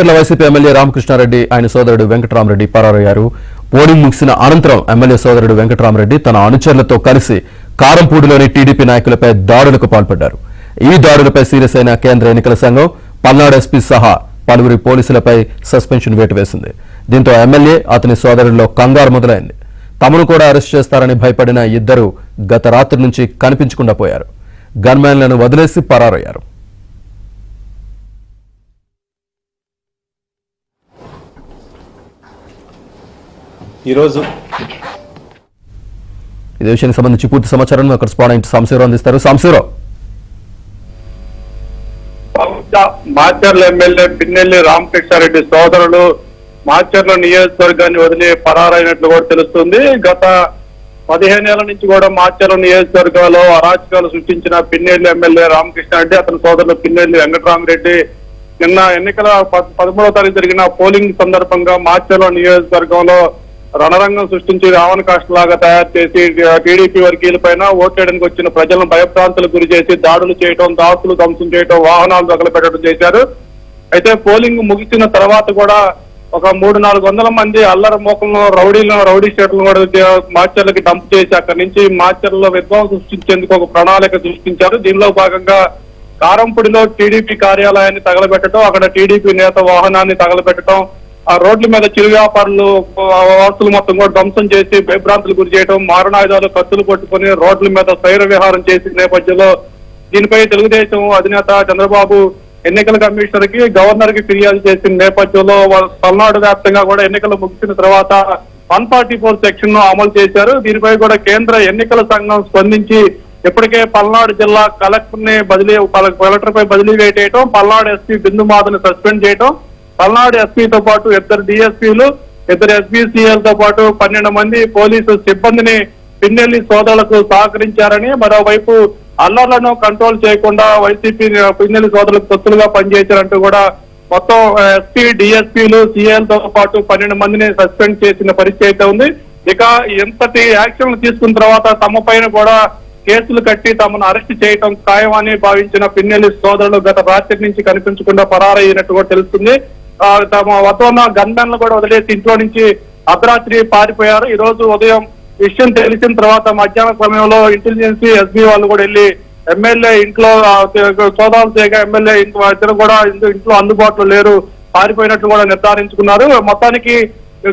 YCP MLA Ramakrishna Reddy ఆయన సోదరుడు Venkatarama Reddy పరారయ్యారు. Polling ముగిసిన అనంతరం ఎమ్మెల్యే సోదరుడు వెంకటరామరెడ్డి తన అనుచరులతో కలిసి కారంపూడిలోని టీడీపీ నాయకులపై దాడులకు పాల్పడ్డారు. ఈ దాడులపై సీరియస్ అయిన కేంద్ర ఎన్నికల సంఘం పల్నాడు ఎస్పీ సహా పలువురి పోలీసులపై సస్పెన్షన్ వేటు వేసింది. దీంతో ఎమ్మెల్యే అతని సోదరుల్లో కంగారు మొదలైంది. తమను కూడా అరెస్ట్ చేస్తారని భయపడిన ఇద్దరు గత రాత్రి నుంచి కనిపించకుండా పోయారు. గన్మ్యాన్లను వదిలేసి పరారయ్యారు. ఈరోజు ఇదే విషయానికి సంబంధించి పూర్తి సమాచారం అక్కడ స్పాట్ సాంశీరావు అందిస్తారు. సాంశీరావు, మాచర్ల ఎమ్మెల్యే పిన్నెల్లి రామకృష్ణారెడ్డి సోదరులు మాచర్ల నియోజకవర్గాన్ని వదిలి పరారైనట్లు కూడా తెలుస్తుంది. గత 15 ఏళ్ల నుంచి కూడా మాచర్ల నియోజకవర్గంలో అరాచకాలు సృష్టించిన పిన్నెల్లి ఎమ్మెల్యే రామకృష్ణారెడ్డి అతని సోదరులు పిన్నెల్లి వెంకటరామరెడ్డి నిన్న ఎన్నికల 13వ తారీఖు జరిగిన పోలింగ్ సందర్భంగా మాచర్ల నియోజకవర్గంలో రణరంగం సృష్టించి రావణ కాష్టలాగా తయారు చేసి టీడీపీ వర్గీయులపైన ఓట్లేయడానికి వచ్చిన ప్రజలను భయభ్రాంతులకు గురి చేసి దాడులు చేయడం, దాసులు ధ్వంసం చేయడం, వాహనాలు తగలబెట్టడం చేశారు. అయితే పోలింగ్ ముగిసిన తర్వాత కూడా ఒక 300-400 మంది అల్లరి మోకంలో రౌడీ స్టేట్లను కూడా మాచర్లకి డంప్ చేసి అక్కడి నుంచి మాచర్లలో విధ్వంసం సృష్టించేందుకు ఒక ప్రణాళిక సృష్టించారు. దీనిలో భాగంగా కారంపూడిలో టీడీపీ కార్యాలయాన్ని తగలబెట్టడం, అక్కడ టీడీపీ నేత వాహనాన్ని తగలబెట్టడం, ఆ రోడ్ల మీద చిరు వ్యాపారులు వస్తువులు మొత్తం కూడా ధ్వంసం చేసి భయభ్రాంతులు గురి చేయడం, మారణాయుధాలు కత్తులు పట్టుకుని రోడ్ల మీద స్వైర విహారం చేసిన నేపథ్యంలో దీనిపై తెలుగుదేశం అధినేత చంద్రబాబు ఎన్నికల కమిషనర్ కి, గవర్నర్ కి ఫిర్యాదు చేసిన నేపథ్యంలో పల్నాడు వ్యాప్తంగా కూడా ఎన్నికలు ముగిసిన తర్వాత 144 సెక్షన్ ను అమలు చేశారు. దీనిపై కూడా కేంద్ర ఎన్నికల సంఘం స్పందించి ఇప్పటికే పల్నాడు జిల్లా కలెక్టర్ పై బదిలీ వేయటం, పల్నాడు ఎస్పీ బిందుమాధని సస్పెండ్ చేయటం, పల్నాడు ఎస్పీతో పాటు 2 డిఎస్పీలు, 2 ఎస్బీసీఎల్ తో పాటు 12 మంది పోలీసు సిబ్బందిని పిన్నెల్లి సోదరులకు సహకరించారని, మరోవైపు అల్లర్లను కంట్రోల్ చేయకుండా వైసీపీ పిన్నెల్లి సోదరులకు తొత్తులుగా పనిచేశారంటూ కూడా మొత్తం ఎస్పీ, డిఎస్పీలు, సిఎల్ తో పాటు 12 మందిని సస్పెండ్ చేసిన పరిస్థితి అయితే ఉంది. ఇక ఎంతటి యాక్షన్ తీసుకున్న తర్వాత తమ పైన కూడా కేసులు కట్టి తమను అరెస్ట్ చేయడం ఖాయమని భావించిన పిన్నెల్లి సోదరులు గత రాత్రి నుంచి కనిపించకుండా పరారయ్యినట్టు కూడా తెలుస్తుంది. తమ వద్ద ఉన్న గన్మెన్లు కూడా వదిలేసి ఇంట్లో నుంచి అర్ధరాత్రి పారిపోయారు. ఈ రోజు ఉదయం విషయం తెలిసిన తర్వాత మధ్యాహ్నం సమయంలో ఇంటెలిజెన్స్ ఎస్బీ వాళ్ళు కూడా వెళ్ళి ఎమ్మెల్యే ఇంట్లో సోదాలు చేయగా ఎమ్మెల్యే ఇద్దరు కూడా ఇంట్లో అందుబాటులో లేరు, పారిపోయినట్లు కూడా నిర్ధారించుకున్నారు. మొత్తానికి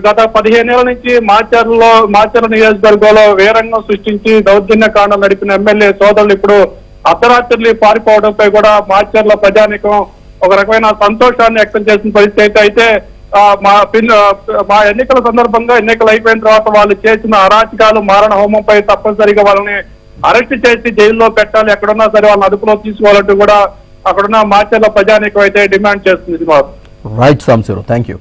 గత 15 ఏళ్ల నుంచి మాచర్ల నియోజకవర్గంలో వేరంగం సృష్టించి దౌర్జన్య కాండం నడిపిన ఎమ్మెల్యే సోదరులు ఇప్పుడు అర్ధరాత్రి పారిపోవడంపై కూడా మాచర్ల ప్రజానికం ఒక రకమైన సంతోషాన్ని వ్యక్తం చేసిన పరిస్థితి అయితే మా ఎన్నికల సందర్భంగా ఎన్నికలు అయిపోయిన తర్వాత వాళ్ళు చేసిన అరాచకాలు, మారణ హోమంపై తప్పనిసరిగా వాళ్ళని అరెస్ట్ చేసి జైల్లో పెట్టాలి, ఎక్కడున్నా సరే వాళ్ళని అదుపులో తీసుకోవాలంటూ కూడా అక్కడున్న మాచర్ల ప్రజానికం అయితే డిమాండ్ చేస్తుంది. Right Samsi Rao, thank you.